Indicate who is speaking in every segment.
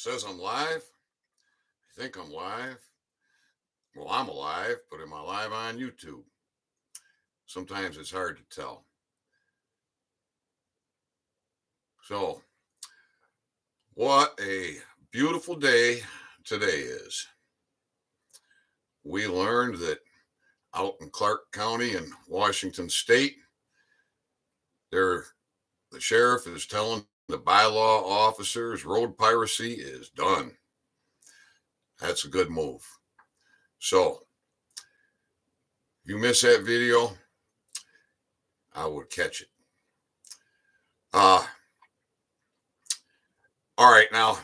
Speaker 1: Says I'm live. I think I'm live. Well, I'm alive, but am I live on YouTube? Sometimes it's hard to tell. So, what a beautiful day today is. We learned that out in Clark County in Washington State, the sheriff is telling the bylaw officers road piracy is done. That's a good move. So, if you miss that video, I would catch it. All right, now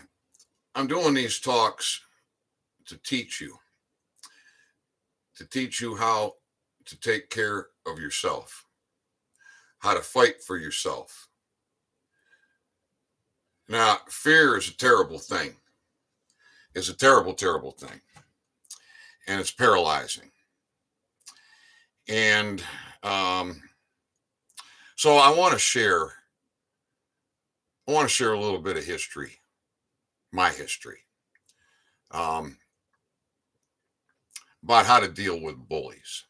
Speaker 1: I'm doing these talks to teach you how to take care of yourself, how to fight for yourself. Now, fear is a terrible thing. It's a terrible, terrible thing. And it's paralyzing. And so I want to share a little bit of history, my history, about how to deal with bullies.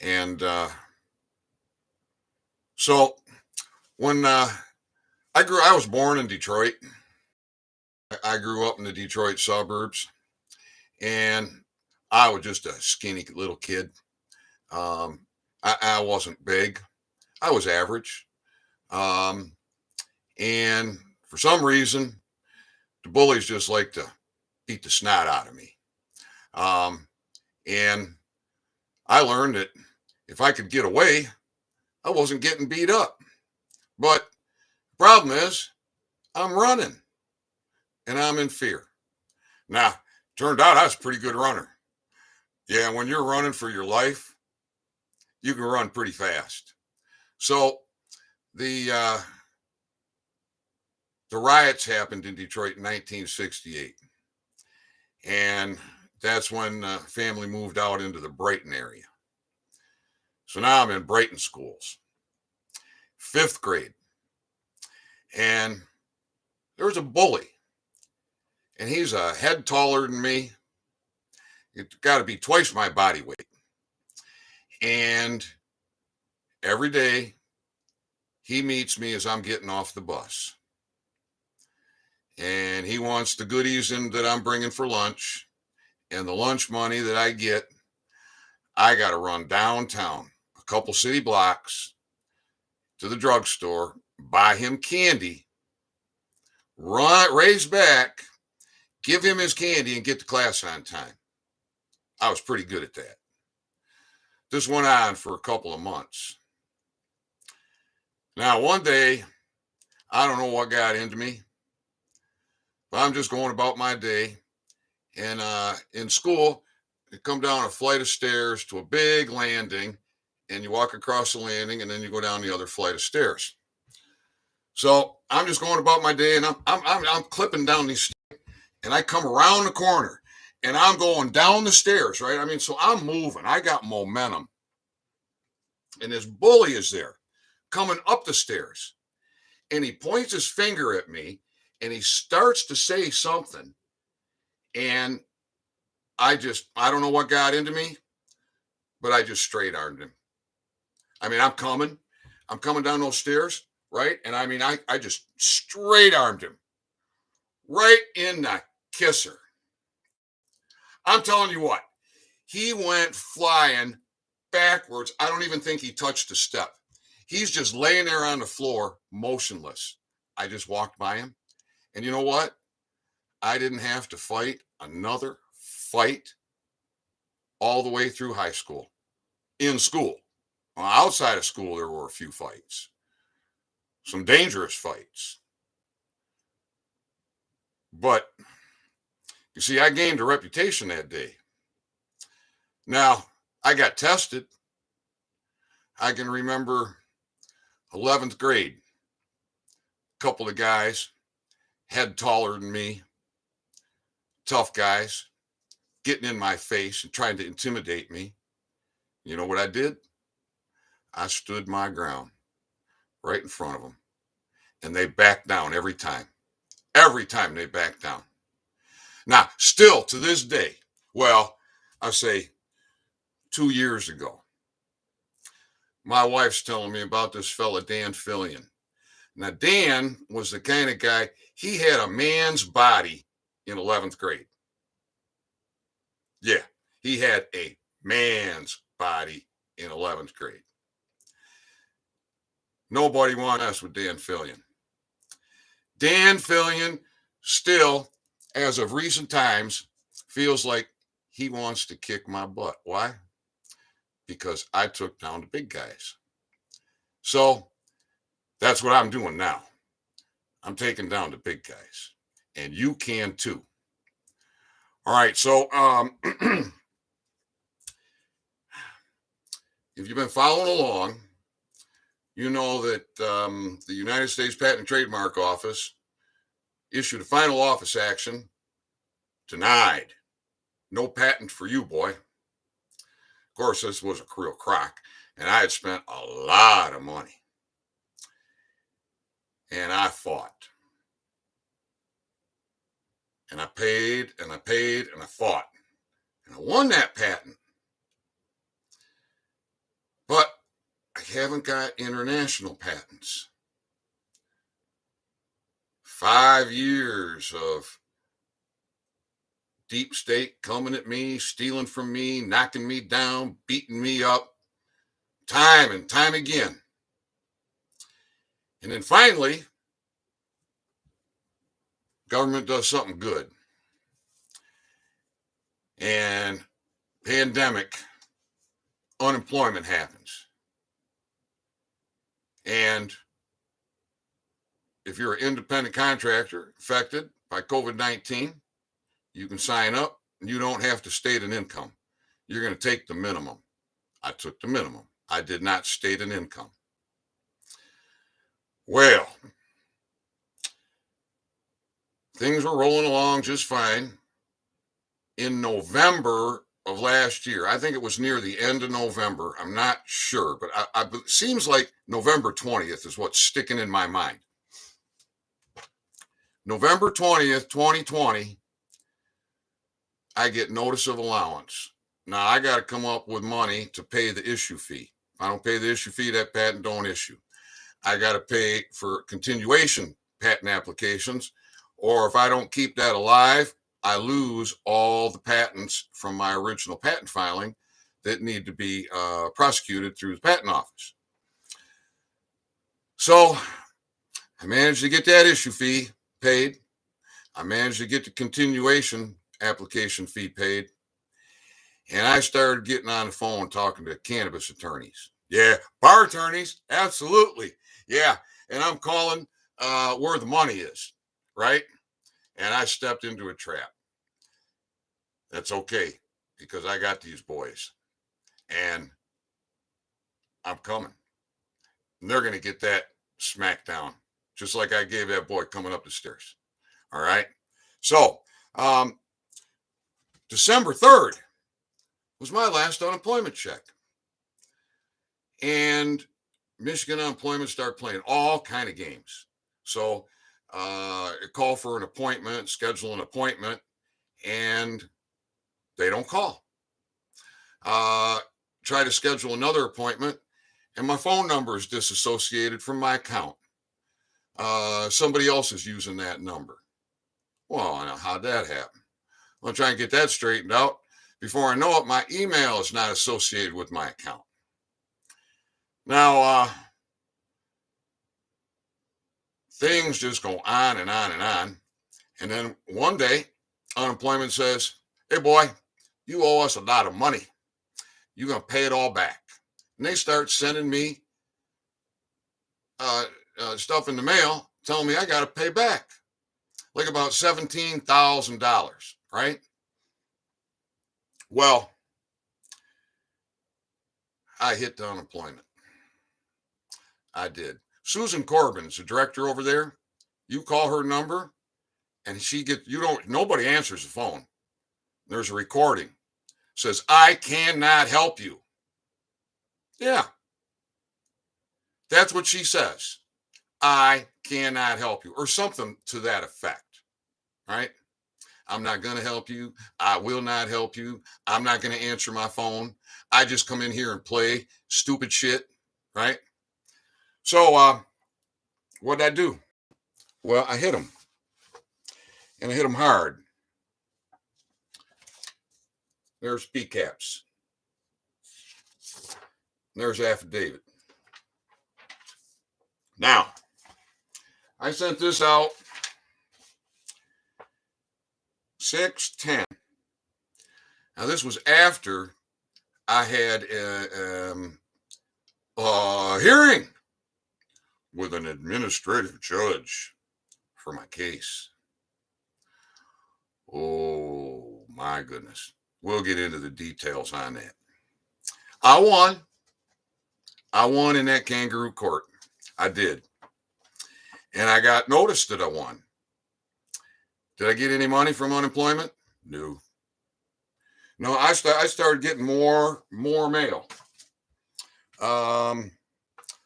Speaker 1: And so when I was born in Detroit. I grew up in the Detroit suburbs, and I was just a skinny little kid. I wasn't big. I was average. And for some reason, the bullies just like to beat the snot out of me. And I learned that if I could get away, I wasn't getting beat up. But the problem is, I'm running and I'm in fear. Now, turned out I was a pretty good runner. Yeah, when you're running for your life, you can run pretty fast. So the riots happened in Detroit in 1968. And that's when family moved out into the Brighton area. So now I'm in Brighton schools, 5th grade. And there was a bully. And he's a head taller than me. It's got to be twice my body weight. And every day he meets me as I'm getting off the bus. And he wants the goodies that I'm bringing for lunch. And the lunch money that I get, I got to run downtown, a couple city blocks, to the drugstore, buy him candy, race back, give him his candy, and get to class on time. I was pretty good at that. This went on for a couple of months. Now, one day, I don't know what got into me, but I'm just going about my day. And in school, you come down a flight of stairs to a big landing, and you walk across the landing, and then you go down the other flight of stairs. So I'm just going about my day, and I'm clipping down these stairs, and I come around the corner, and I'm going down the stairs, right? I mean, so I'm moving. I got momentum. And this bully is there coming up the stairs. And he points his finger at me, and he starts to say something. And I don't know what got into me, but I just straight armed him. I mean, I'm coming down those stairs, right? And I mean, I just straight armed him right in the kisser. I'm telling you what, he went flying backwards. I don't even think he touched a step. He's just laying there on the floor, motionless. I just walked by him. And you know what? I didn't have to fight another fight all the way through high school. In school. Well, outside of school, there were a few fights. Some dangerous fights. But you see, I gained a reputation that day. Now, I got tested. I can remember 11th grade. A couple of guys, head taller than me, tough guys, getting in my face and trying to intimidate me. You know what I did? I stood my ground right in front of them. And they backed down every time. every time they back down. Now, still to this day, well, I say 2 years ago, my wife's telling me about this fella, Dan Fillion. Now, Dan was the kind of guy, he had a man's body in 11th grade. Yeah, he had a man's body in 11th grade. Nobody wanted us with Dan Fillion. Dan Fillion still, as of recent times, feels like he wants to kick my butt. Why? Because I took down the big guys. So that's what I'm doing now. I'm taking down the big guys. And you can too. All right. So if you've been following along, you know that the United States Patent and Trademark Office issued a final office action, denied. No patent for you, boy. Of course, this was a real crock, and I had spent a lot of money. And I fought. And I paid, and I paid, and I fought. And I won that patent. But I haven't got international patents. 5 years of deep state coming at me, stealing from me, knocking me down, beating me up, time and time again. And then finally, government does something good. And pandemic, unemployment happens. And if you're an independent contractor affected by COVID-19, you can sign up and you don't have to state an income. You're going to take the minimum. I took the minimum. I did not state an income. Well, things were rolling along just fine. In November of last year, I think it was near the end of November. I'm not sure, but it seems like November 20th is what's sticking in my mind. November 20th, 2020, I get notice of allowance. Now I got to come up with money to pay the issue fee. If I don't pay the issue fee, that patent don't issue. I got to pay for continuation patent applications, or if I don't keep that alive, I lose all the patents from my original patent filing that need to be prosecuted through the patent office. So I managed to get that issue fee paid. I managed to get the continuation application fee paid. And I started getting on the phone talking to cannabis attorneys. Yeah, bar attorneys, absolutely. Yeah, and I'm calling where the money is, right? And I stepped into a trap. That's okay, because I got these boys. And I'm coming. And they're going to get that smacked down, just like I gave that boy coming up the stairs. All right? So, December 3rd was my last unemployment check. And Michigan unemployment started playing all kind of games. So call for an appointment, schedule an appointment, and they don't call. Try to schedule another appointment, and my phone number is disassociated from my account. Somebody else is using that number. Well, how'd that happen? I'm trying to get that straightened out. Before I know it, my email is not associated with my account. Now, things just go on and on and on. And then one day, unemployment says, hey, boy, you owe us a lot of money. You're going to pay it all back. And they start sending me stuff in the mail telling me I got to pay back, like about $17,000, right? Well, I hit the unemployment. I did. Susan Corbin's the director over there. You call her number and nobody answers the phone. There's a recording. It says, I cannot help you. Yeah. That's what she says. I cannot help you, or something to that effect. right? I'm not going to help you. I will not help you. I'm not going to answer my phone. I just come in here and play stupid shit, right? So, what'd I do? Well, I hit him, and I hit him hard. There's PCAPs. There's affidavit. Now, I sent this out 6/10. Now, this was after I had a hearing with an administrative judge for my case. Oh, my goodness. We'll get into the details on that. I won. I won in that kangaroo court. I did. And I got notice that I won. Did I get any money from unemployment? No. No, I started getting more mail.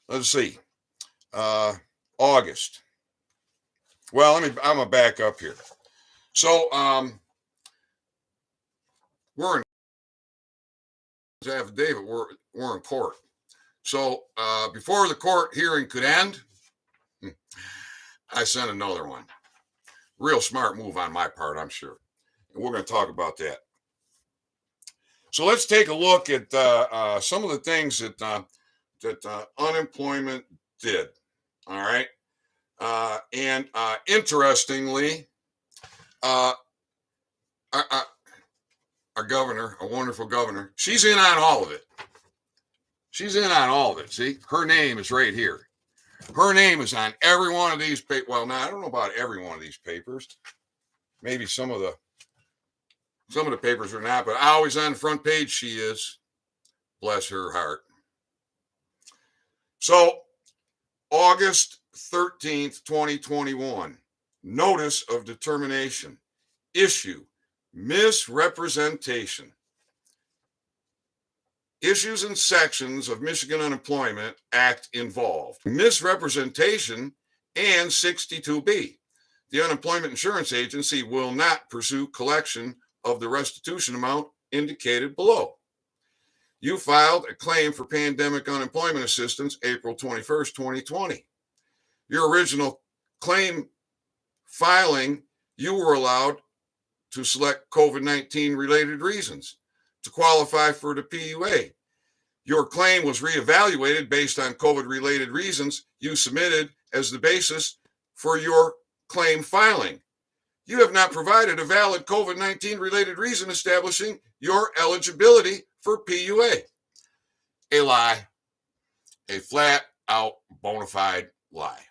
Speaker 1: Let's see. August. Well, I'm gonna back up here. So we're in affidavit. We're in court. So before the court hearing could end, I sent another one. Real smart move on my part, I'm sure. And we're going to talk about that. So let's take a look at some of the things that unemployment did. All right. And interestingly, our governor, a wonderful governor, she's in on all of it. She's in on all of it. See, her name is right here. Her name is on every one of these papers. Well, now I don't know about every one of these papers. Maybe some of the papers are not, but always on the front page she is. Bless her heart. So, August 13th, 2021, notice of determination. Issue, misrepresentation. Issues and sections of Michigan Unemployment Act involved. Misrepresentation and 62B. The Unemployment Insurance Agency will not pursue collection of the restitution amount indicated below. You filed a claim for pandemic unemployment assistance April 21st, 2020. Your original claim filing, you were allowed to select COVID-19 related reasons to qualify for the PUA. Your claim was reevaluated based on COVID-related reasons you submitted as the basis for your claim filing. You have not provided a valid COVID-19 related reason establishing your eligibility for PUA. A lie, a flat out bona fide lie.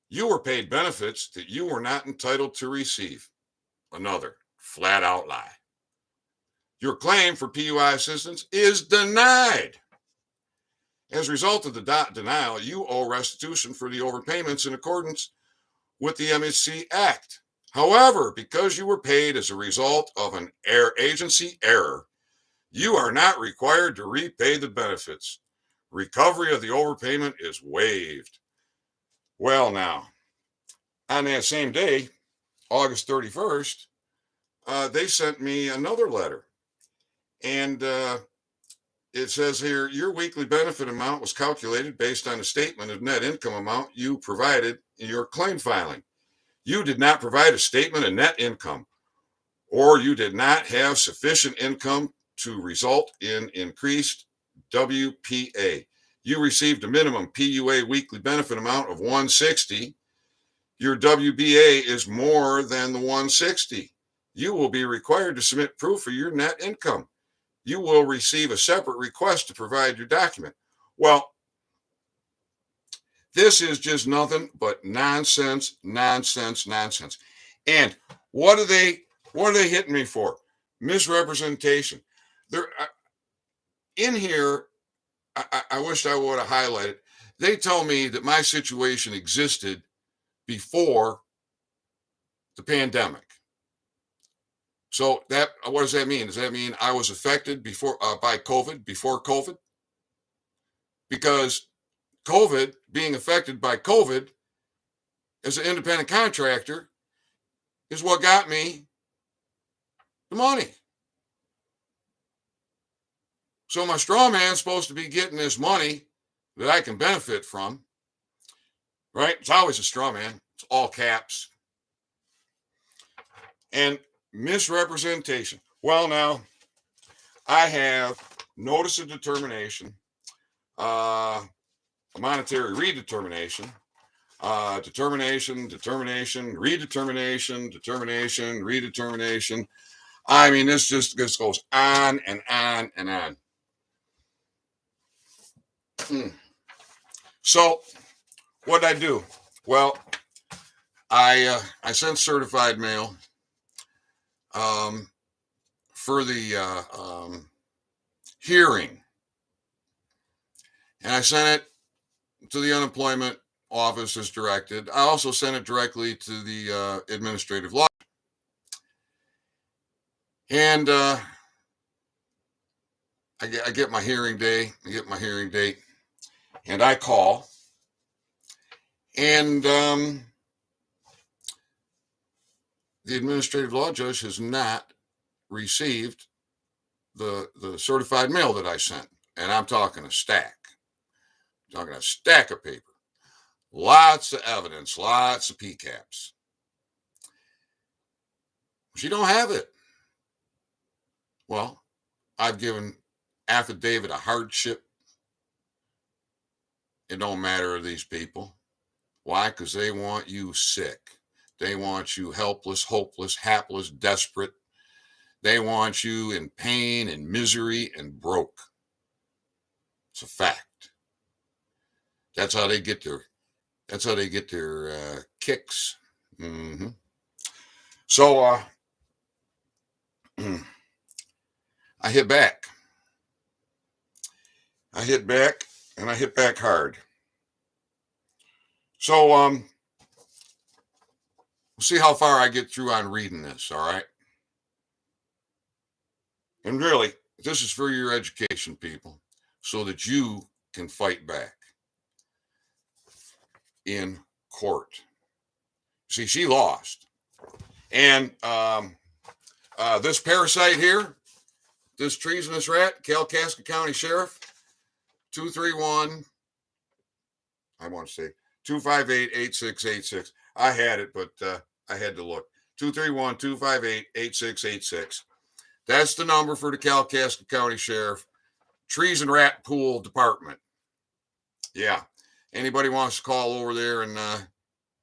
Speaker 1: You were paid benefits that you were not entitled to receive. Another flat out lie. Your claim for PUI assistance is denied. As a result of the denial, you owe restitution for the overpayments in accordance with the MHC Act. However, because you were paid as a result of an agency error, you are not required to repay the benefits. Recovery of the overpayment is waived. Well, now, on that same day, August 31st, they sent me another letter. And it says here, your weekly benefit amount was calculated based on a statement of net income amount you provided in your claim filing. You did not provide a statement of net income, or you did not have sufficient income to result in increased WPA. You received a minimum PUA weekly benefit amount of $160. Your WBA is more than the $160. You will be required to submit proof of your net income. You will receive a separate request to provide your document. Well, this is just nothing but nonsense. And what are they hitting me for? Misrepresentation. They're in here. I wish I would have highlighted. They tell me that my situation existed before the pandemic. So what does that mean? Does that mean I was affected by COVID before COVID? Because being affected by COVID as an independent contractor, is what got me the money. So my straw man's supposed to be getting this money that I can benefit from, right? It's always a straw man. It's all caps. And misrepresentation. Well, now I have notice of determination, monetary redetermination, determination, redetermination. I mean, this goes on and on and on. So what did I do? Well, I sent certified mail for the hearing, and I sent it to the unemployment office as directed. I also sent it directly to the administrative law. And I get my hearing day, date, and I call, and the administrative law judge has not received the certified mail that I sent, and I'm talking a stack. I'm talking a stack of paper, lots of evidence, lots of PCAPs. She don't have it. Well, I've given affidavit of hardship. It don't matter to these people. Why? Because they want you sick. They want you helpless, hopeless, hapless, desperate. They want you in pain and misery and broke. It's a fact. That's how they get their kicks. Mm-hmm. So I hit back. I hit back, and I hit back hard. So we'll see how far I get through on reading this, all right? And really, this is for your education, people, so that you can fight back in court. See, she lost. And this parasite here, this treasonous rat, Kalkaska County Sheriff, 231, I want to say 258-8686. I had it, but I had to look. 231-258-8686. That's the number for the Kalkaska County Sheriff, Treason Rat Pool Department. Yeah. Anybody wants to call over there and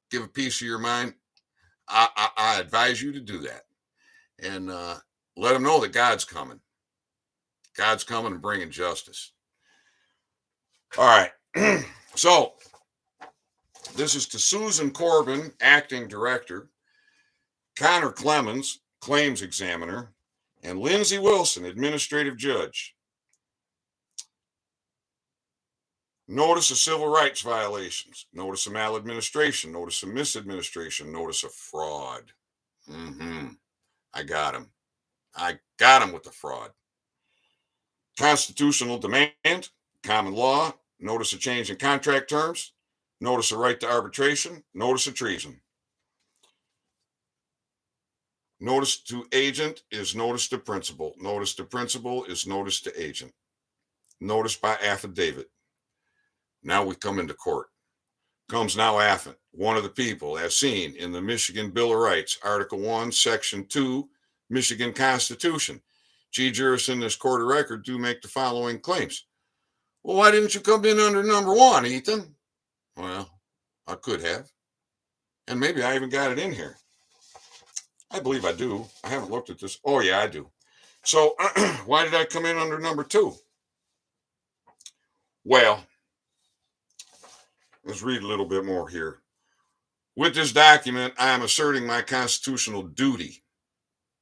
Speaker 1: give a piece of your mind, I advise you to do that. And let them know that God's coming. God's coming and bringing justice. All right. So this is to Susan Corbin, acting director, Connor Clemens, claims examiner, and Lindsay Wilson, administrative judge. Notice of civil rights violations, notice of maladministration, notice of misadministration, notice of fraud. I got him. I got him with the fraud. Constitutional demand, common law, notice of change in contract terms, notice of right to arbitration, notice of treason. Notice to agent is notice to principal. Notice to principal is notice to agent. Notice by affidavit. Now we come into court. Comes now affidavit, one of the people, as seen in the Michigan Bill of Rights, Article 1, Section 2, Michigan Constitution. G. Juris in this court of record do make the following claims. Well, why didn't you come in under number 1, Ethan? Well, I could have. And maybe I even got it in here. I believe I do. I haven't looked at this. Oh, yeah, I do. So why did I come in under number 2? Well, let's read a little bit more here. With this document, I am asserting my constitutional duty,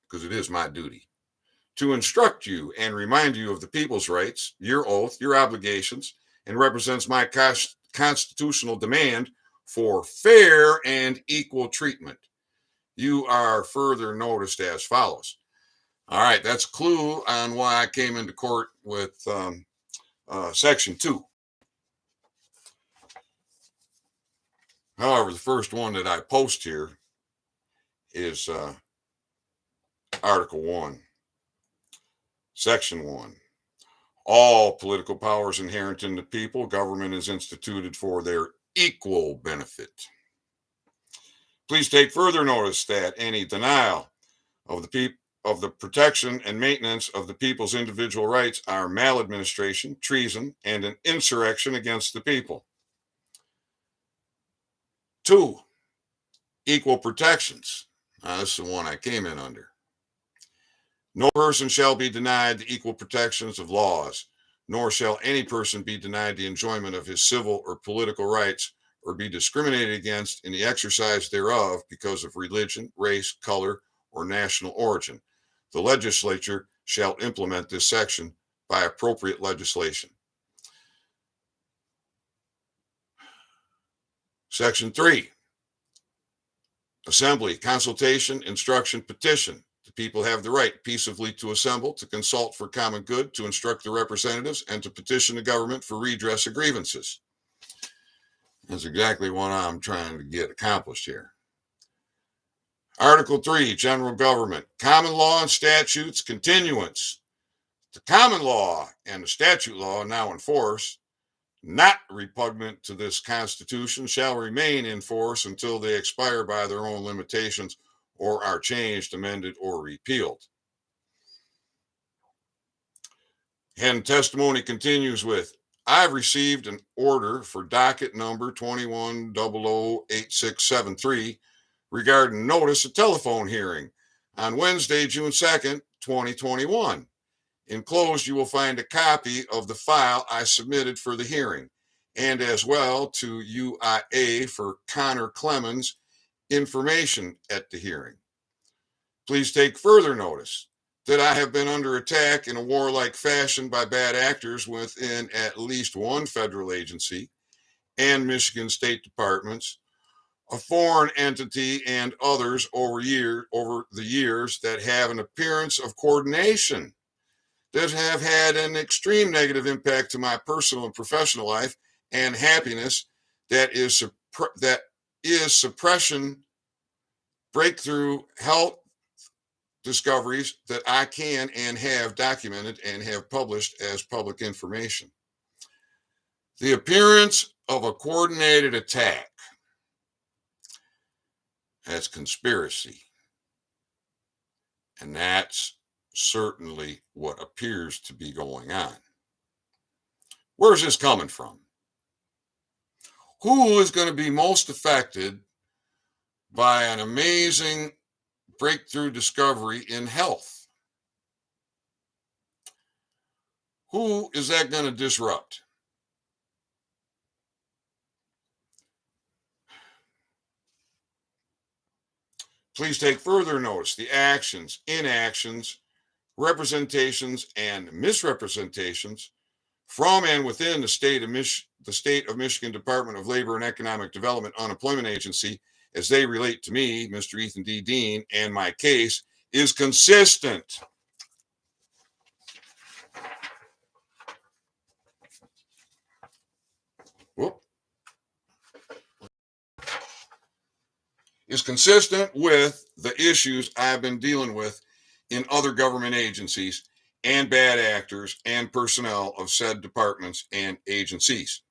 Speaker 1: because it is my duty, to instruct you and remind you of the people's rights, your oath, your obligations, and represents my constitutional demand for fair and equal treatment. You are further noticed as follows. All right, that's a clue on why I came into court with Section 2. However, the first one that I post here is Article 1, Section 1. All political powers inherent in the people, government is instituted for their equal benefit. Please take further notice that any denial of the protection and maintenance of the people's individual rights are maladministration, treason, and an insurrection against the people. 2, equal protections. This is the one I came in under. No person shall be denied the equal protections of laws, nor shall any person be denied the enjoyment of his civil or political rights, or be discriminated against in the exercise thereof because of religion, race, color, or national origin. The legislature shall implement this section by appropriate legislation. Section 3, assembly, consultation, instruction, petition. The people have the right peaceably to assemble, to consult for common good, to instruct their representatives, and to petition the government for redress of grievances. That's exactly what I'm trying to get accomplished here. Article 3, general government, common law and statutes, continuance. The common law and the statute law now in force, not repugnant to this Constitution, shall remain in force until they expire by their own limitations or are changed, amended, or repealed. And testimony continues with, I've received an order for docket number 21008673 regarding notice of telephone hearing on Wednesday, June 2nd, 2021. Enclosed, you will find a copy of the file I submitted for the hearing, and as well to UIA for Connor Clemens information at the hearing. Please take further notice that I have been under attack in a warlike fashion by bad actors within at least one federal agency and Michigan State Departments, a foreign entity, and others over the years that have an appearance of coordination that have had an extreme negative impact to my personal and professional life and happiness. That is suppression, breakthrough health discoveries that I can and have documented and have published as public information. The appearance of a coordinated attack, that's conspiracy. And that's certainly what appears to be going on. Where's this coming from? Who is going to be most affected by an amazing breakthrough discovery in health? Who is that going to disrupt? Please take further notice the actions, inactions, representations, and misrepresentations from and within the state of Michigan Department of Labor and Economic Development Unemployment Agency, as they relate to me, Mr. Ethan D. Dean, and my case, is consistent. Is consistent with the issues I've been dealing with in other government agencies and bad actors and personnel of said departments and agencies.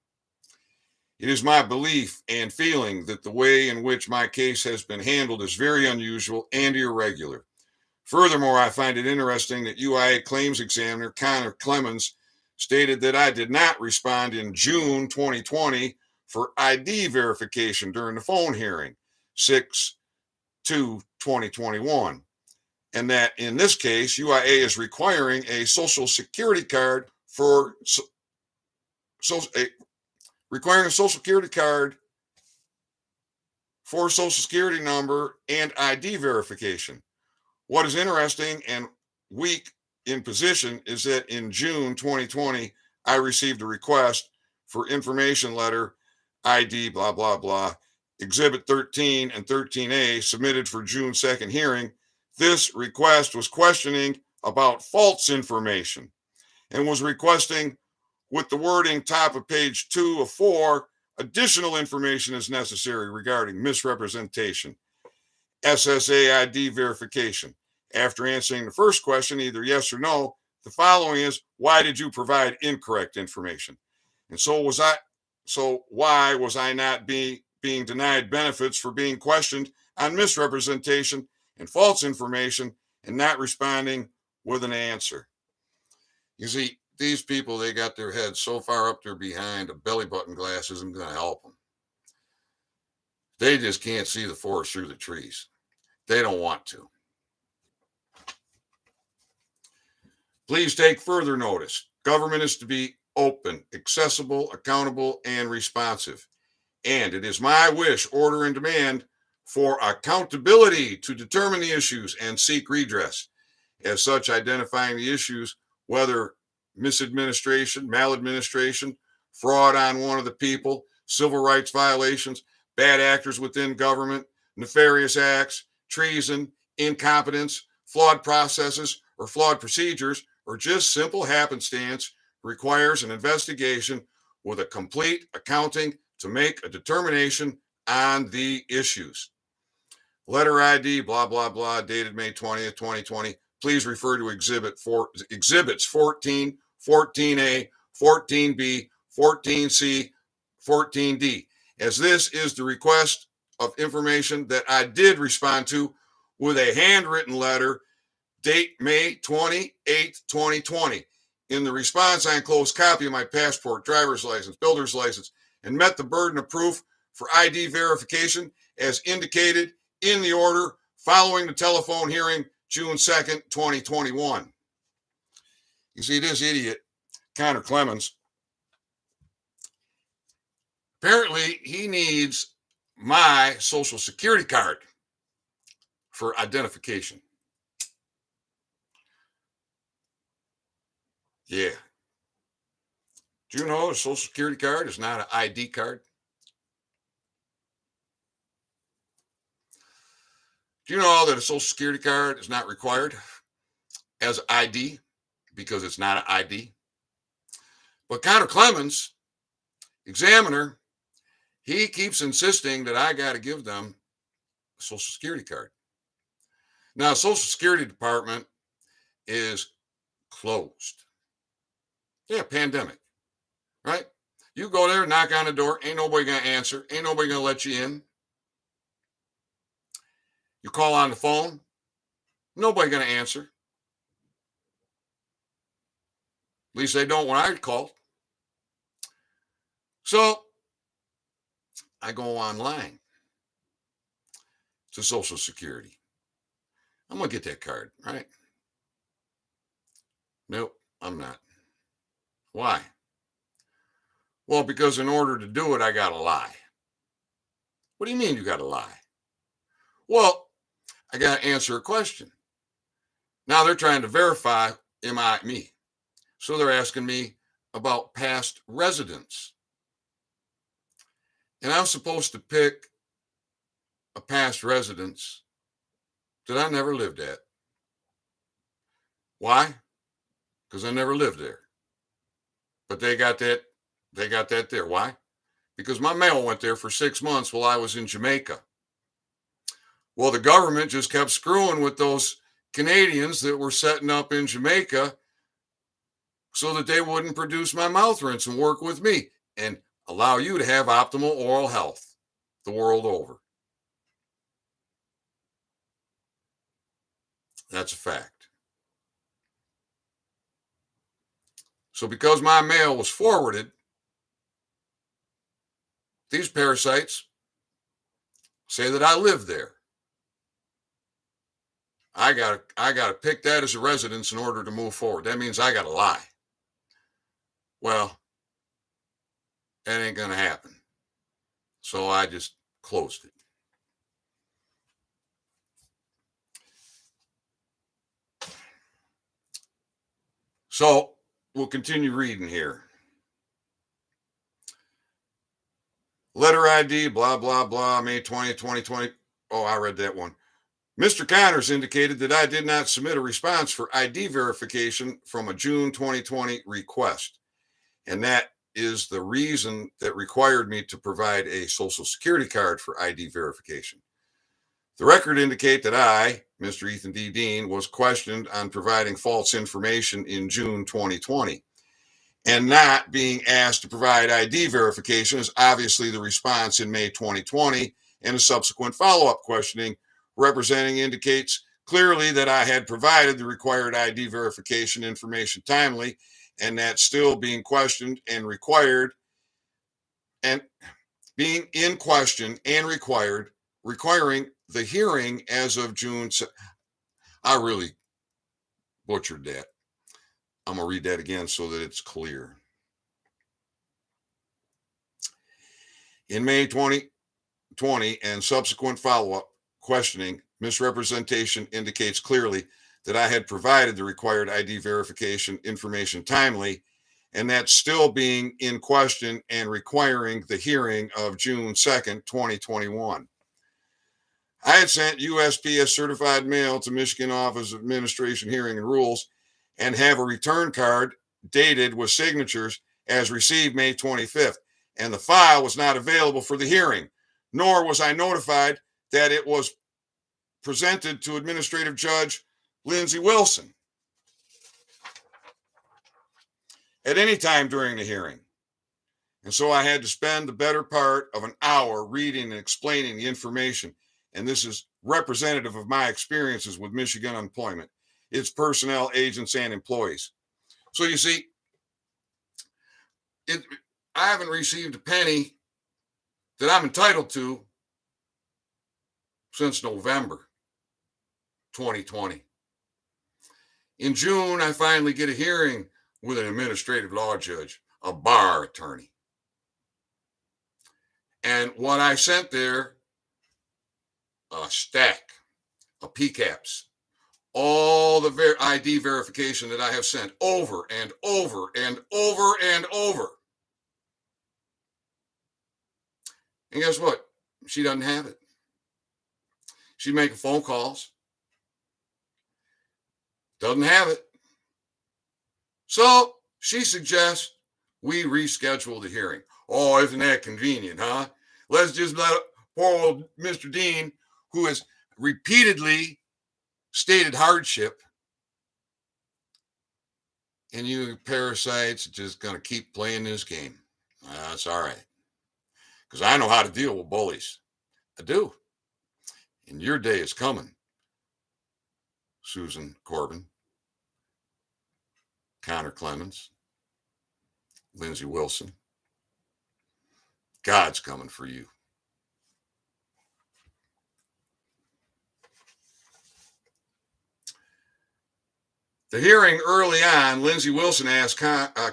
Speaker 1: It is my belief and feeling that the way in which my case has been handled is very unusual and irregular. Furthermore, I find it interesting that UIA claims examiner Connor Clemens stated that I did not respond in June 2020 for ID verification during the phone hearing, 6/2/2021, and that in this case, UIA is requiring a social security card for requiring a social security card for social security number and ID verification. What is interesting and weak in position is that in June 2020, I received a request for information letter ID blah blah blah Exhibit 13 and 13A submitted for June 2nd hearing. This request was questioning about false information and was requesting, with the wording top of page 2 of 4, additional information is necessary regarding misrepresentation. SSA ID verification. After answering the first question, either yes or no, the following is, why did you provide incorrect information? And so why was I not being denied benefits for being questioned on misrepresentation and false information and not responding with an answer? You see, these people, they got their heads so far up their behind, a belly button glass isn't going to help them. They just can't see the forest through the trees. They don't want to. Please take further notice. Government is to be open, accessible, accountable, and responsive. And it is my wish, order, and demand for accountability to determine the issues and seek redress. As such, identifying the issues, whether misadministration, maladministration, fraud on one of the people, civil rights violations, bad actors within government, nefarious acts, treason, incompetence, flawed processes, or flawed procedures, or just simple happenstance, requires an investigation with a complete accounting to make a determination on the issues. Letter ID, blah, blah, blah, dated May 20th, 2020. Please refer to exhibits 14, 14A, 14B, 14C, 14D, as this is the request of information that I did respond to with a handwritten letter, date May 28th, 2020. In the response, I enclosed a copy of my passport, driver's license, builder's license, and met the burden of proof for ID verification as indicated in the order following the telephone hearing June 2nd, 2021. You see, this idiot, Connor Clemens, apparently he needs my social security card for identification. Yeah. Do you know a social security card is not an ID card? Do you know that a social security card is not required as ID because it's not an ID? But Connor Clemens, examiner, he keeps insisting that I got to give them a social security card. Now, Social Security Department is closed. Yeah, pandemic, right? You go there, knock on the door, ain't nobody going to answer, ain't nobody going to let you in. You call on the phone, nobody going to answer. At least they don't when I call. So I go online to Social Security. I'm going to get that card, right? Nope, I'm not. Why? Well, because in order to do it, I got to lie. What do you mean you got to lie? Well, I got to answer a question. Now they're trying to verify me. So they're asking me about past residence. And I'm supposed to pick a past residence that I never lived at. Why? Because I never lived there. But they got that there. Why? Because my mail went there for 6 months while I was in Jamaica. Well, the government just kept screwing with those Canadians that were setting up in Jamaica so that they wouldn't produce my mouth rinse and work with me and allow you to have optimal oral health the world over. That's a fact. So because my mail was forwarded, these parasites say that I live there. I gotta pick that as a residence in order to move forward. That means I gotta lie. Well, that ain't gonna happen. So I just closed it. So we'll continue reading here. Letter ID, blah, blah, blah, May 20th, 2020. Oh, I read that one. Mr. Connors indicated that I did not submit a response for ID verification from a June 2020 request. And that is the reason that required me to provide a social security card for ID verification. The record indicate that I, Mr. Ethan D. Dean, was questioned on providing false information in June 2020. And not being asked to provide ID verification is obviously the response in May 2020, and a subsequent follow-up questioning representing indicates clearly that I had provided the required ID verification information timely, and that still being questioned and required and being in question and requiring the hearing as of June. I really butchered that. I'm going to read that again so that it's clear. In May 2020 and subsequent follow-up questioning, misrepresentation indicates clearly that I had provided the required ID verification information timely, and that's still being in question and requiring the hearing of June 2nd, 2021. I had sent USPS certified mail to Michigan Office of Administration Hearing and Rules and have a return card dated with signatures as received May 25th, and the file was not available for the hearing, nor was I notified that it was presented to Administrative Judge Lindsey Wilson at any time during the hearing. And so I had to spend the better part of an hour reading and explaining the information. And this is representative of my experiences with Michigan unemployment, its personnel, agents, and employees. So you see, I haven't received a penny that I'm entitled to since November 2020. In June, I finally get a hearing with an administrative law judge, a bar attorney. And what I sent there, a stack of PCAPs, all the ID verification that I have sent over and over and over and over. And guess what? She doesn't have it. She's making phone calls. Doesn't have it. So she suggests we reschedule the hearing. Oh, isn't that convenient, huh? Let's just let poor old Mr. Dean, who has repeatedly stated hardship, and you parasites are just going to keep playing this game. That's all right. Because I know how to deal with bullies. I do. And your day is coming, Susan Corbin, Connor Clemens, Lindsey Wilson. God's coming for you. The hearing early on, Lindsey Wilson asked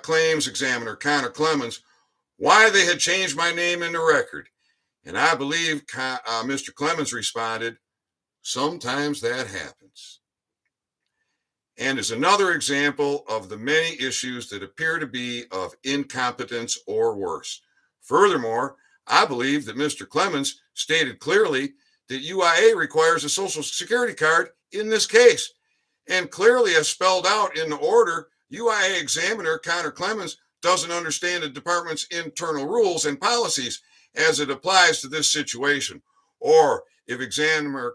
Speaker 1: claims examiner Connor Clemens why they had changed my name in the record. And I believe Mr. Clemens responded, sometimes that happens. And is another example of the many issues that appear to be of incompetence or worse. Furthermore, I believe that Mr. Clemens stated clearly that UIA requires a Social Security card in this case. And clearly, as spelled out in the order, UIA examiner Connor Clemens doesn't understand the department's internal rules and policies as it applies to this situation. Or if examiner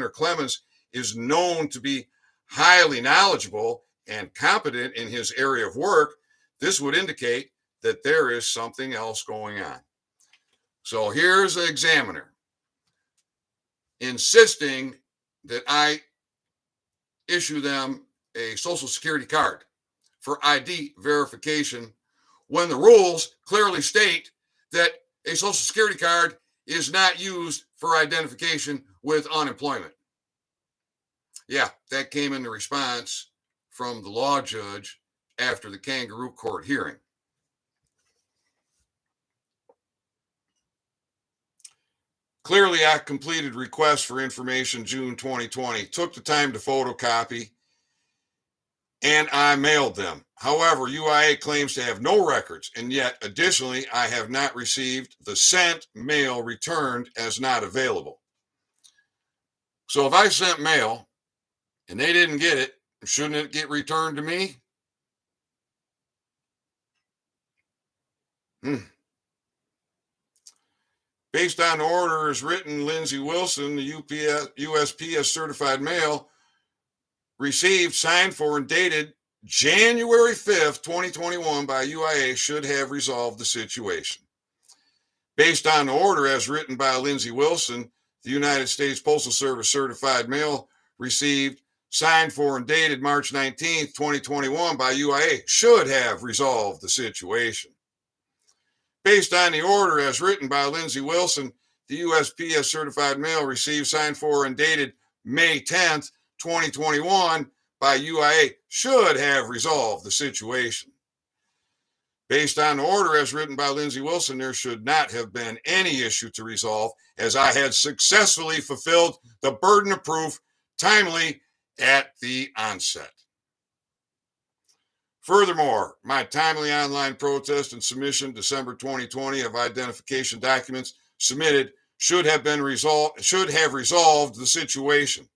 Speaker 1: Clemens is known to be highly knowledgeable and competent in his area of work, this would indicate that there is something else going on. So here's the examiner insisting that I issue them a Social Security card for ID verification when the rules clearly state that a Social Security card is not used for identification with unemployment. Yeah, that came in the response from the law judge after the kangaroo court hearing. Clearly, I completed requests for information June 2020, took the time to photocopy, and I mailed them. However, UIA claims to have no records, and yet, additionally, I have not received the sent mail returned as not available. So if I sent mail and they didn't get it, shouldn't it get returned to me? Based on the order as written, Lindsey Wilson, the USPS certified mail, received, signed for, and dated January 5th, 2021 by UIA should have resolved the situation. Based on the order as written by Lindsey Wilson, the United States Postal Service certified mail received, signed for, and dated March 19th, 2021 by UIA should have resolved the situation. Based on the order as written by Lindsey Wilson, the USPS certified mail received, signed for, and dated May 10th, 2021 by UIA should have resolved the situation. Based on the order as written by Lindsey Wilson, there should not have been any issue to resolve, as I had successfully fulfilled the burden of proof timely at the onset. Furthermore, my timely online protest and submission December 2020 of identification documents submitted should have resolved the situation.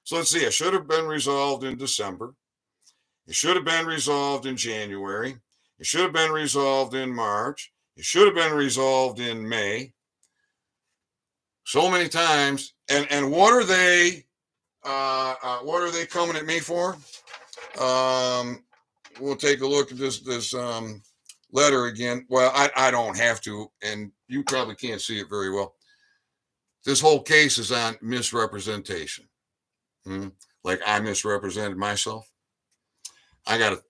Speaker 1: So let's see, it should have been resolved in December. It should have been resolved in January. It should have been resolved in March. It should have been resolved in May. So many times. And what are they coming at me for? We'll take a look at this letter again. Well, I don't have to, and you probably can't see it very well. This whole case is on misrepresentation. Like I misrepresented myself. I gotta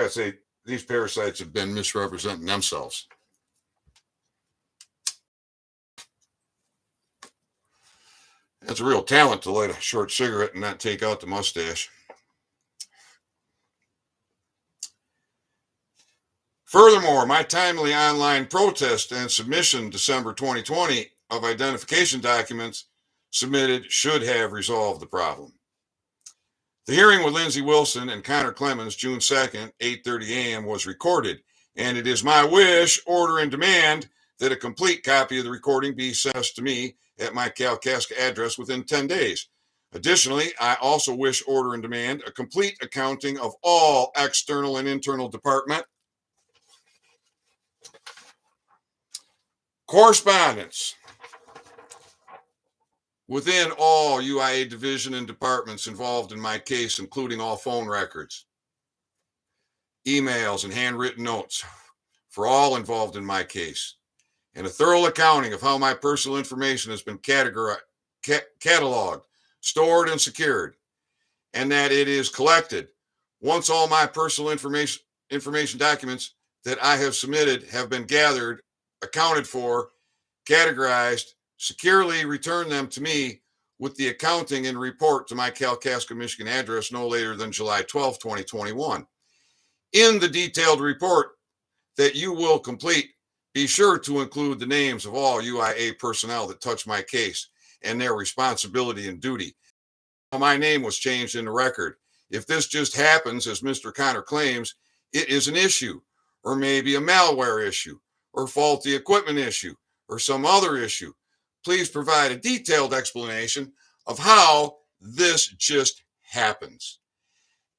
Speaker 1: say, these parasites have been misrepresenting themselves. That's a real talent to light a short cigarette and not take out the mustache. Furthermore, my timely online protest and submission December 2020 of identification documents submitted should have resolved the problem. The hearing with Lindsey Wilson and Connor Clemens, June 2nd, 8:30 a.m. was recorded, and it is my wish, order, and demand that a complete copy of the recording be sent to me at my Kalkaska address within 10 days. Additionally, I also wish, order, and demand a complete accounting of all external and internal department correspondence within all UIA division and departments involved in my case, including all phone records, emails, and handwritten notes for all involved in my case, and a thorough accounting of how my personal information has been cataloged, stored, and secured, and that it is collected once all my personal information documents that I have submitted have been gathered, accounted for, categorized, securely return them to me with the accounting and report to my Kalkaska, Michigan address no later than July 12, 2021. In the detailed report that you will complete, be sure to include the names of all UIA personnel that touch my case and their responsibility and duty. My name was changed in the record. If this just happens, as Mr. Connor claims, it is an issue, or maybe a malware issue, or faulty equipment issue, or some other issue. Please provide a detailed explanation of how this just happens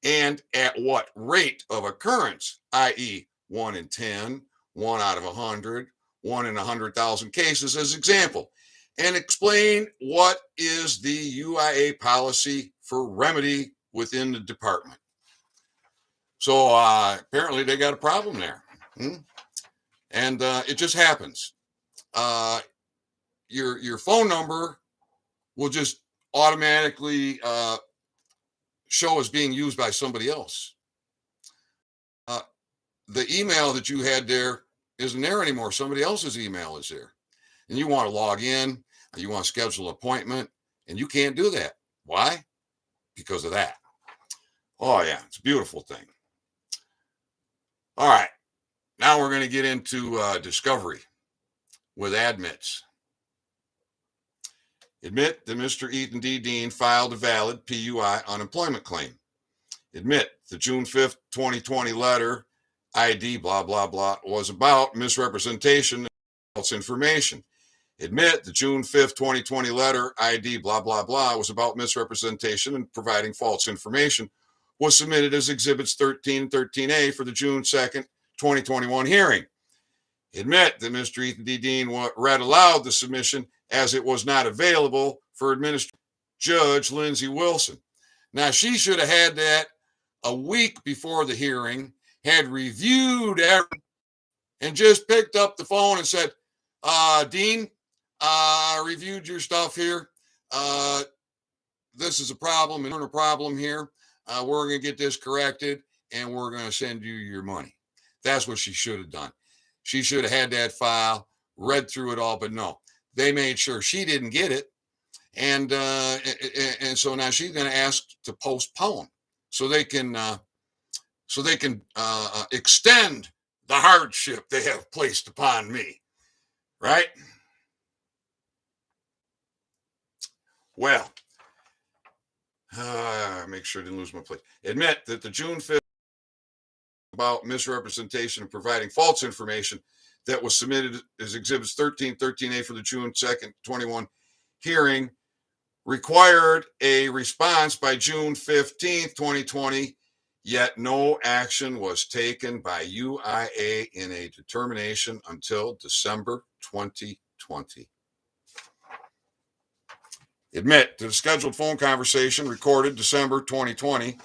Speaker 1: and at what rate of occurrence, i.e. 1 in 10, 1 out of 100, 1 in 100,000 cases as example, and explain what is the UIA policy for remedy within the department. So apparently they got a problem there. And it just happens. Your phone number will just automatically show as being used by somebody else. The email that you had there isn't there anymore. Somebody else's email is there. And you want to log in, you want to schedule an appointment, and you can't do that. Why? Because of that. Oh, yeah, it's a beautiful thing. All right. Now we're going to get into discovery with admits. Admit that Mr. Ethan D. Dean filed a valid PUI unemployment claim. Admit the June 5th, 2020 letter, ID, blah, blah, blah, was about misrepresentation and false information. Admit the June 5th, 2020 letter, ID, blah, blah, blah, was about misrepresentation and providing false information, was submitted as Exhibits 13 and 13A for the June 2nd, 2021 hearing. Admit that Mr. Ethan D. Dean read aloud the submission as it was not available for administration. Judge Lindsay Wilson. Now, she should have had that a week before the hearing, had reviewed everything, and just picked up the phone and said, Dean, I reviewed your stuff here. This is a problem and a problem here. We're going to get this corrected and we're going to send you your money. That's what she should have done. She should have had that file, read through it all, but no, they made sure she didn't get it. And so now she's going to ask to postpone so they can extend the hardship they have placed upon me. Right? Well, make sure I didn't lose my place. Admit that the June 5th about misrepresentation and providing false information that was submitted as exhibits 13, 13A for the June 2nd, 21 hearing required a response by June 15th, 2020, yet no action was taken by UIA in a determination until December 2020. Admit that a scheduled phone conversation recorded December 2020,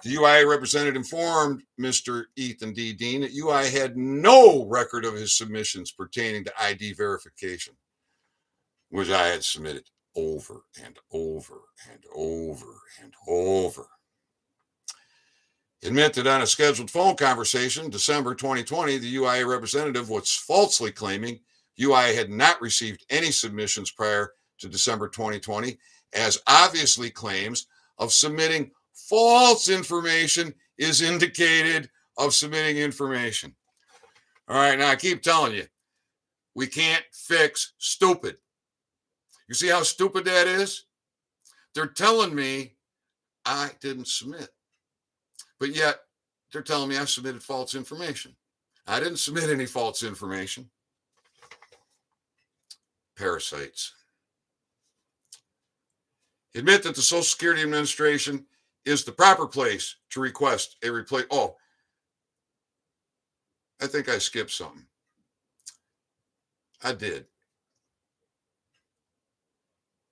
Speaker 1: the UIA representative informed Mr. Ethan D. Dean that UIA had no record of his submissions pertaining to ID verification, which I had submitted over and over and over and over. Admit that on a scheduled phone conversation, December 2020, the UIA representative was falsely claiming UIA had not received any submissions prior to December 2020, as obviously claims of submitting false information is indicated of submitting information. All right, now I keep telling you, we can't fix stupid. You see how stupid that is? They're telling me I didn't submit, but yet they're telling me I submitted false information. I didn't submit any false information. Parasites. Admit that the Social Security Administration is the proper place to request a replace. Oh, I think I skipped something. I did.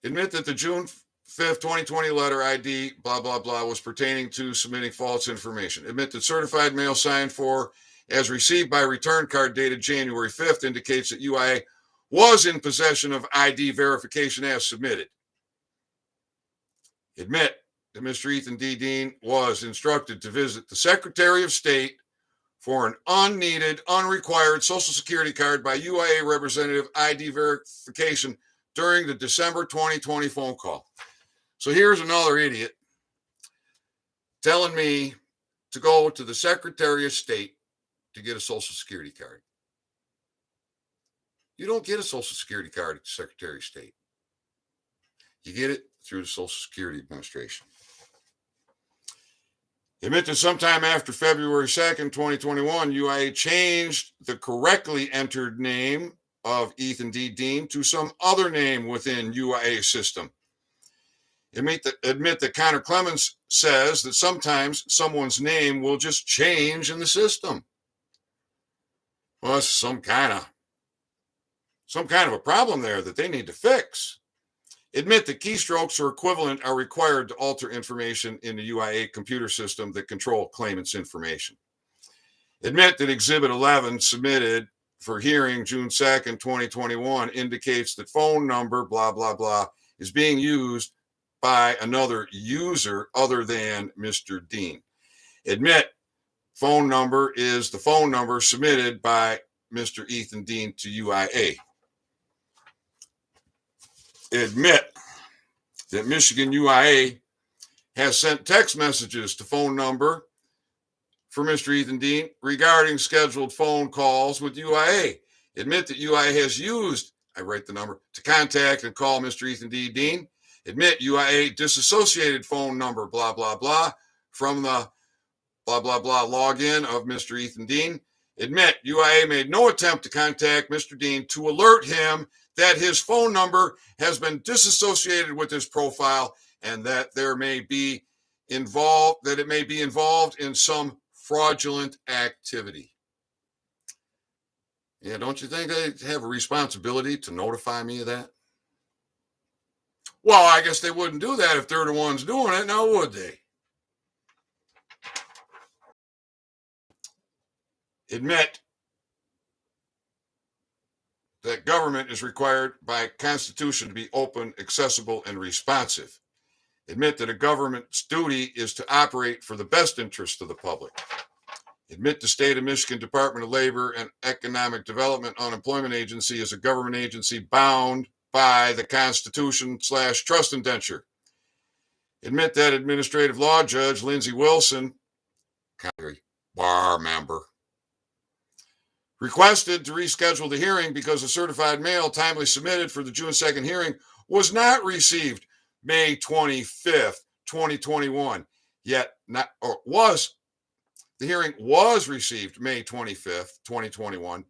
Speaker 1: Admit that the June 5th, 2020 letter ID, blah, blah, blah, was pertaining to submitting false information. Admit that certified mail signed for as received by return card dated January 5th indicates that UIA was in possession of ID verification as submitted. Admit that Mr. Ethan D. Dean was instructed to visit the Secretary of State for an unneeded, unrequired Social Security card by UIA representative ID verification during the December 2020 phone call. So here's another idiot telling me to go to the Secretary of State to get a Social Security card. You don't get a Social Security card at the Secretary of State. You get it through the Social Security Administration. Admit that sometime after February 2nd, 2021, UIA changed the correctly entered name of Ethan D. Dean to some other name within UIA system. Admit that Connor Clemens says that sometimes someone's name will just change in the system. Well, that's some kind of a problem there that they need to fix. Admit that keystrokes or equivalent are required to alter information in the UIA computer system that control claimants' information. Admit that Exhibit 11 submitted for hearing June 2nd, 2021 indicates that phone number, blah, blah, blah, is being used by another user other than Mr. Dean. Admit phone number is the phone number submitted by Mr. Ethan Dean to UIA. Admit that Michigan UIA has sent text messages to phone number for Mr. Ethan Dean regarding scheduled phone calls with UIA. Admit that UIA has used, I write the number, to contact and call Mr. Ethan D. Dean. Admit UIA disassociated phone number, blah, blah, blah, from the blah, blah, blah login of Mr. Ethan Dean. Admit UIA made no attempt to contact Mr. Dean to alert him that his phone number has been disassociated with his profile and that it may be involved in some fraudulent activity. Yeah, don't you think they have a responsibility to notify me of that? Well, I guess they wouldn't do that if they're the ones doing it, now would they? Admit that government is required by Constitution to be open, accessible, and responsive. Admit that a government's duty is to operate for the best interest of the public. Admit the state of Michigan Department of Labor and Economic Development Unemployment Agency is a government agency bound by the Constitution/trust indenture. Admit that Administrative Law Judge Lindsey Wilson, bar member, requested to reschedule the hearing because a certified mail timely submitted for the June 2nd hearing was not received May 25th, 2021. Yet not, or was, the hearing was received May 25th, 2021,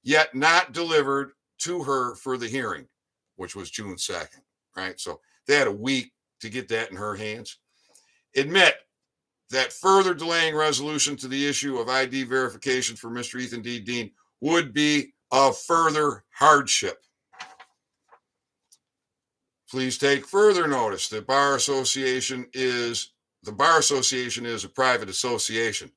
Speaker 1: yet not delivered to her for the hearing, which was June 2nd, right? So they had a week to get that in her hands. Admit that further delaying resolution to the issue of ID verification for Mr. Ethan D. Dean would be a further hardship. Please take further notice that the Bar Association is a private association.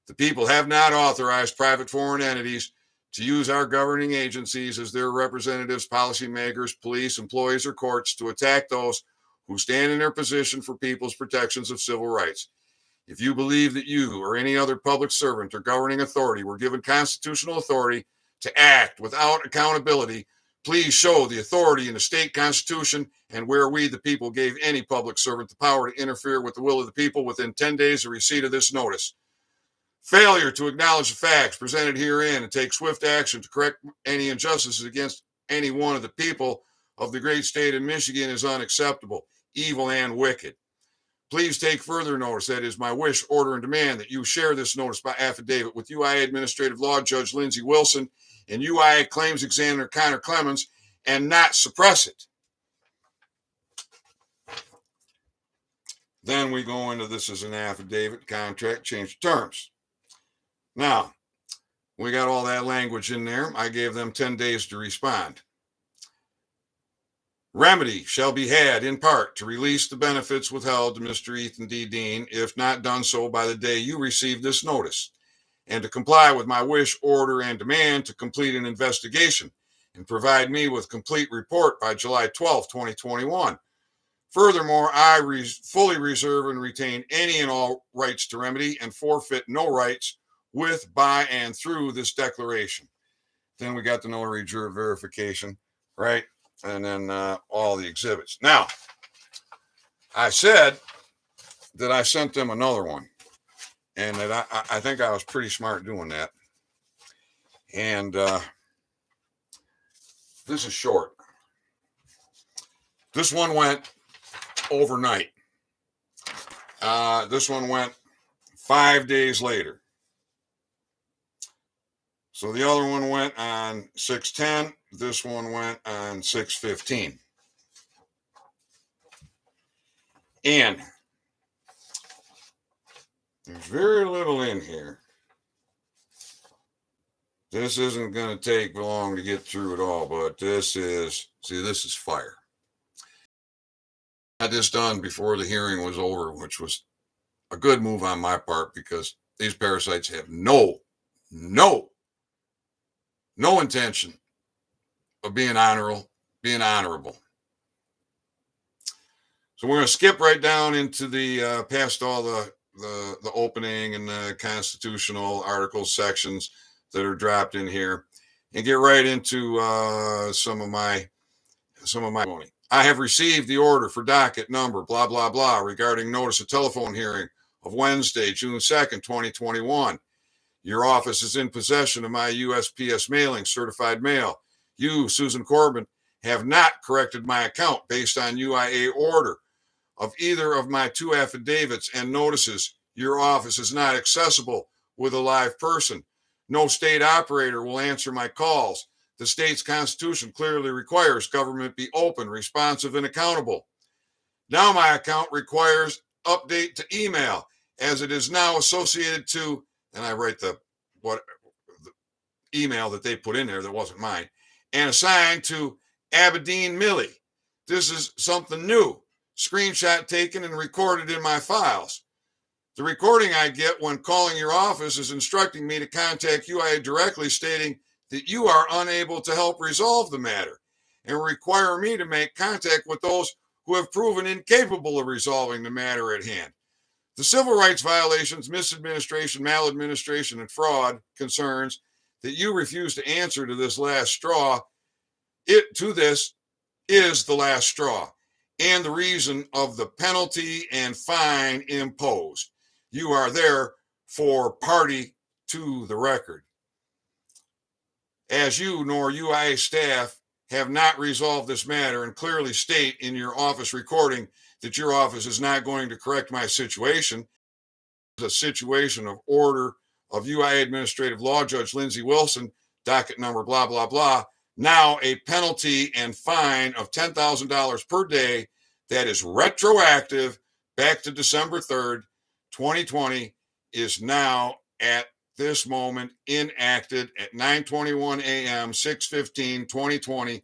Speaker 1: The people have not authorized private foreign entities to use our governing agencies as their representatives, policymakers, police, employees, or courts to attack those who stand in their position for people's protections of civil rights. If you believe that you or any other public servant or governing authority were given constitutional authority to act without accountability, please show the authority in the state constitution and where we, the people, gave any public servant the power to interfere with the will of the people within 10 days of receipt of this notice. Failure to acknowledge the facts presented herein and take swift action to correct any injustices against any one of the people of the great state of Michigan is unacceptable, evil, and wicked. Please take further notice that it is my wish, order, and demand that you share this notice by affidavit with UIA Administrative Law Judge Lindsey Wilson and UIA Claims Examiner Connor Clemens and not suppress it. Then we go into this as an affidavit, contract, change of terms. Now, we got all that language in there. I gave them 10 days to respond. Remedy shall be had in part to release the benefits withheld to Mr. Ethan D. Dean, if not done so by the day you receive this notice, and to comply with my wish, order, and demand to complete an investigation and provide me with complete report by July 12, 2021. Furthermore, I fully reserve and retain any and all rights to remedy and forfeit no rights with, by, and through this declaration. Then we got the notary verification, right? And then all the exhibits. Now, I said that I sent them another one, and that I think I was pretty smart doing that. And this is short. This one went overnight. This one went 5 days later. So the other one went on 6/10. This one went on 6/15. And there's very little in here. This isn't going to take long to get through it all, but this is fire. I had this done before the hearing was over, which was a good move on my part because these parasites have no intention of being honorable. So we're going to skip right down into the past all the opening and the constitutional articles sections that are dropped in here, and get right into some of my money. I have received the order for docket number blah blah blah regarding notice of telephone hearing of Wednesday, June 2nd, 2021. Your office is in possession of my USPS mailing, certified mail. You, Susan Corbin, have not corrected my account based on UIA order of either of my two affidavits and notices. Your office is not accessible with a live person. No state operator will answer my calls. The state's constitution clearly requires government be open, responsive, and accountable. Now my account requires update to email, as it is now associated to, and I write the email that they put in there that wasn't mine, and assigned to Aberdeen Millie. This is something new. Screenshot taken and recorded in my files. The recording I get when calling your office is instructing me to contact UIA directly, stating that you are unable to help resolve the matter and require me to make contact with those who have proven incapable of resolving the matter at hand. The civil rights violations, misadministration, maladministration, and fraud concerns that you refuse to answer to this last straw, this is the last straw and the reason of the penalty and fine imposed. You are there for party to the record. As you nor UIA staff have not resolved this matter and clearly state in your office recording that your office is not going to correct my situation, a situation of order of UIA Administrative Law Judge Lindsey Wilson, docket number blah, blah, blah, now a penalty and fine of $10,000 per day that is retroactive back to December 3rd, 2020, is now at this moment enacted at 9:21 a.m., 6/15/2020,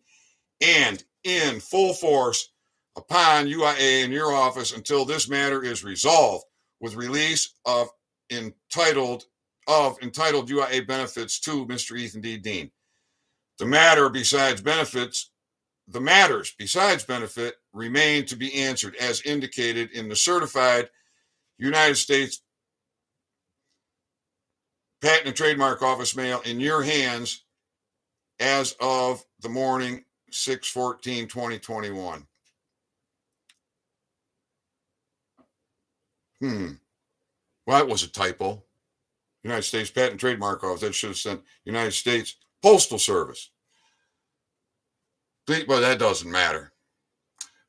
Speaker 1: and in full force upon UIA in your office until this matter is resolved with release of entitled UIA benefits to Mr. Ethan D. Dean. The matters besides benefit remain to be answered as indicated in the certified United States Patent and Trademark Office mail in your hands as of the morning 6/14/2021. Well, that was a typo. United States Patent and Trademark Office. That should have sent United States Postal Service. But that doesn't matter.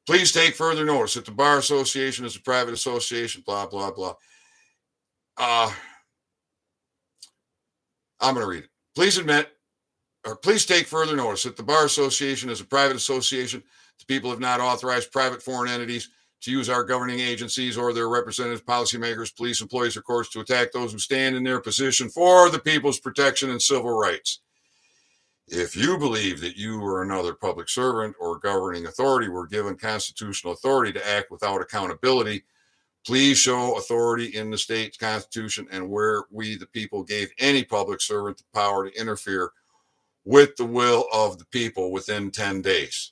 Speaker 1: Please take further notice that the Bar Association is a private association, blah, blah, blah. I'm going to read it. Please take further notice that the Bar Association is a private association. The people have not authorized private foreign entities to use our governing agencies or their representatives, policymakers, police, employees, or courts to attack those who stand in their position for the people's protection and civil rights. If you believe that you or another public servant or governing authority were given constitutional authority to act without accountability, please show authority in the state's constitution and where we, the people, gave any public servant the power to interfere with the will of the people within 10 days.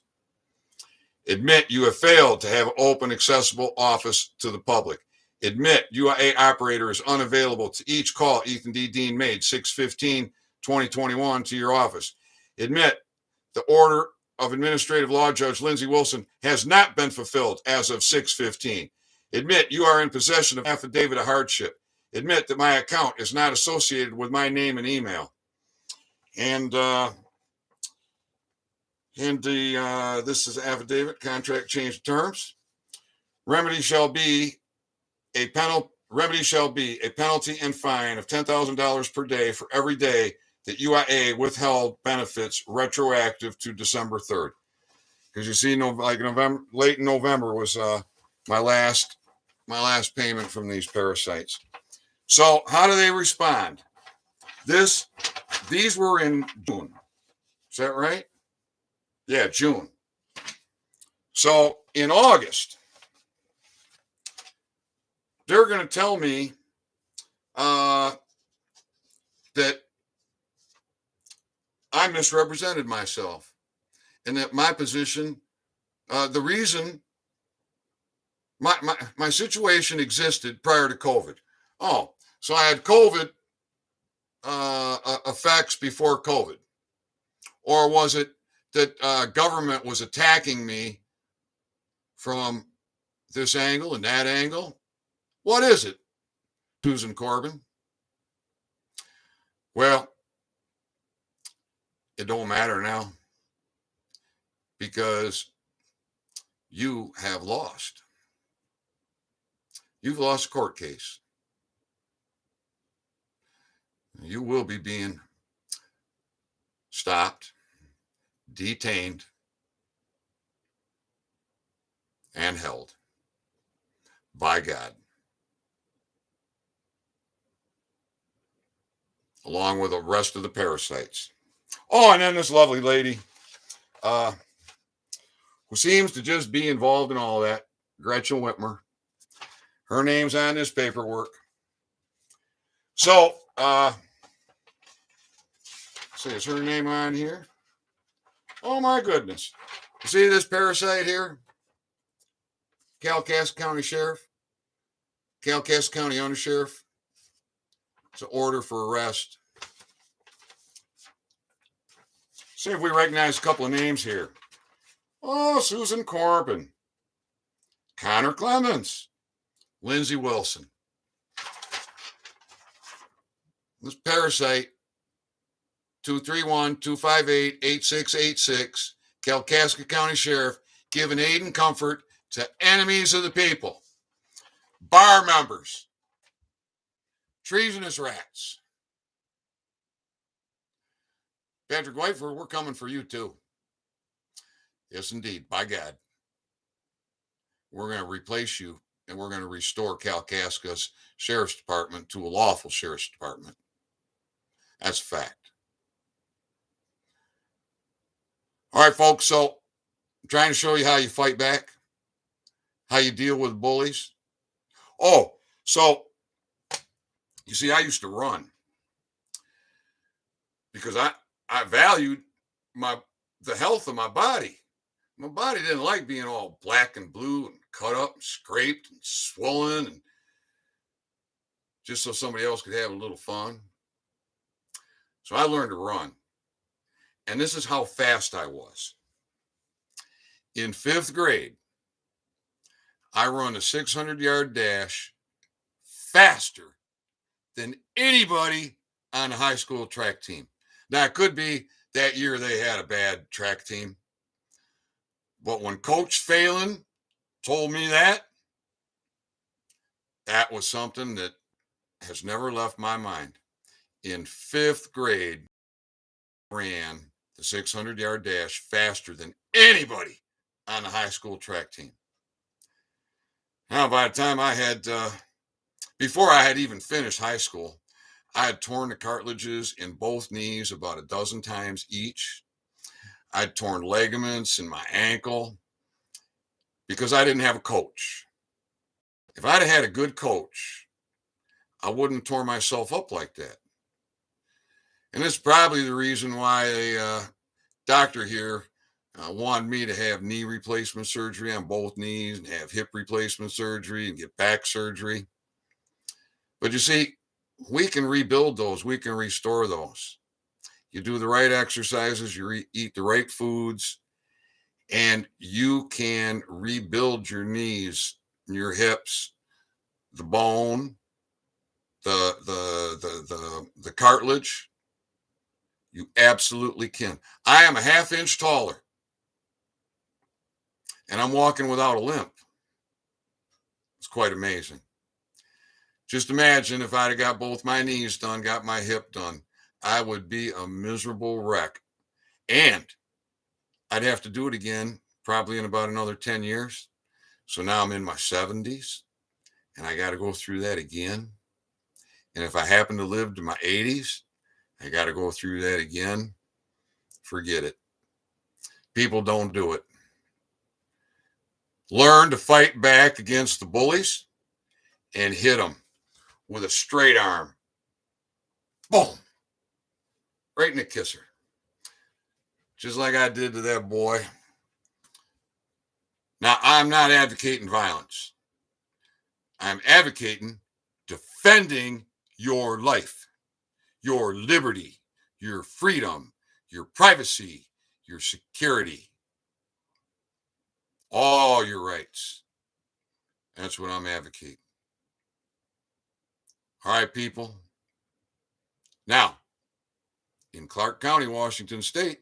Speaker 1: Admit you have failed to have open, accessible office to the public. Admit UIA operator is unavailable to each call Ethan D. Dean made 6/15/2021 to your office. Admit the order of Administrative Law Judge Lindsey Wilson has not been fulfilled as of 6/15. Admit you are in possession of affidavit of hardship. Admit that my account is not associated with my name and email. And this is affidavit, contract change terms. Remedy shall be a penalty and fine of $10,000 per day for every day that UIA withheld benefits retroactive to December 3rd. Because you see, late November was my last payment from these parasites. So how do they respond? These were in June. Is that right? Yeah, June. So in August, they're going to tell me that I misrepresented myself and that my position, the reason my situation existed prior to COVID. Oh, so I had COVID effects before COVID. Or was it that government was attacking me from this angle and that angle? What is it, Susan Corbin? Well, it don't matter now because you have lost. You've lost a court case. You will be being stopped, detained, and held by God. along with the rest of the parasites. Oh, and then this lovely lady, who seems to just be involved in all that, Gretchen Whitmer. Her name's on this paperwork. So, see, is her name on here? Oh my goodness. You see this parasite here? Kalkaska County Sheriff, Kalkaska County Undersheriff. It's an order for arrest. See if we recognize a couple of names here. Oh, Susan Corbin, Connor Clemens, Lindsay Wilson. This parasite, 231-258-8686, Kalkaska County Sheriff, giving aid and comfort to enemies of the people, bar members, treasonous rats. Patrick Whiteford, we're coming for you too. Yes, indeed. By God. We're going to replace you, and we're going to restore Kalkaska's Sheriff's Department to a lawful Sheriff's Department. That's a fact. All right, folks. So I'm trying to show you how you fight back, how you deal with bullies. Oh, so you see, I used to run because I valued the health of my body. My body didn't like being all black and blue and cut up and scraped and swollen, and just so somebody else could have a little fun. So I learned to run. And this is how fast I was. In 5th grade, I run a 600-yard dash faster than anybody on the high school track team. Now, it could be that year they had a bad track team. But when Coach Phelan told me that was something that has never left my mind. In 5th grade, I ran the 600-yard dash faster than anybody on the high school track team. Now, by the time I had, before I had even finished high school, I had torn the cartilages in both knees about a dozen times each. I'd torn ligaments in my ankle because I didn't have a coach. If I'd have had a good coach, I wouldn't have torn myself up like that. And it's probably the reason why a doctor here wanted me to have knee replacement surgery on both knees and have hip replacement surgery and get back surgery. But you see, we can rebuild those. We can restore those. You do the right exercises, you eat the right foods, and you can rebuild your knees, your hips, the bone, the cartilage. You absolutely can. I am a half-inch taller, and I'm walking without a limp. It's quite amazing. Just imagine if I'd have got both my knees done, got my hip done, I would be a miserable wreck. And I'd have to do it again probably in about another 10 years. So now I'm in my 70s, and I got to go through that again. And if I happen to live to my 80s, I got to go through that again. Forget it. People don't do it. Learn to fight back against the bullies and hit them with a straight arm. Boom. Right in the kisser. Just like I did to that boy. Now, I'm not advocating violence. I'm advocating defending your life, your liberty, your freedom, your privacy, your security, all your rights. That's what I'm advocating. All right, people. Now, in Clark County, Washington State,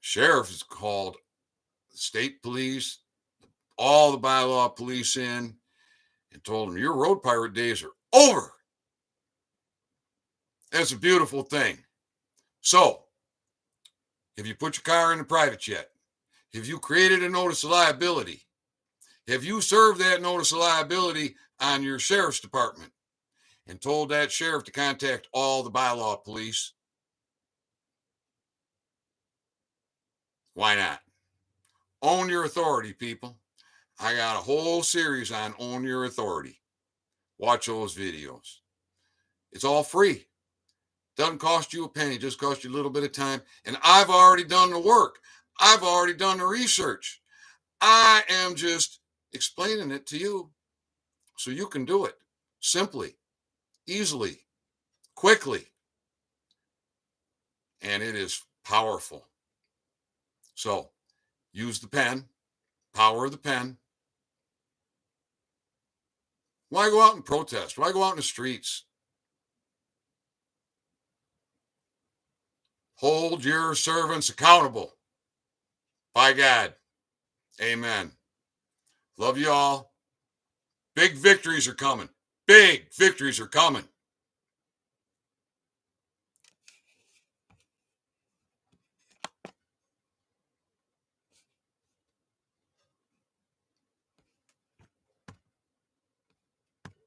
Speaker 1: sheriff has called the state police, all the bylaw police in, and told them your road pirate days are over. That's a beautiful thing. So, have you put your car in a private jet? Have you created a notice of liability? Have you served that notice of liability on your sheriff's department? and told that sheriff to contact all the bylaw police. Why not? Own your authority, people. I got a whole series on own your authority. Watch those videos. It's all free. Doesn't cost you a penny, just costs you a little bit of time. And I've already done the work. I've already done the research. I am just explaining it to you so you can do it simply, easily, quickly. And it is powerful. So use the pen, power of the pen. Why go out and protest? Why go out in the streets? Hold your servants accountable. By God. Amen. Love you all. Big victories are coming. Big victories are coming.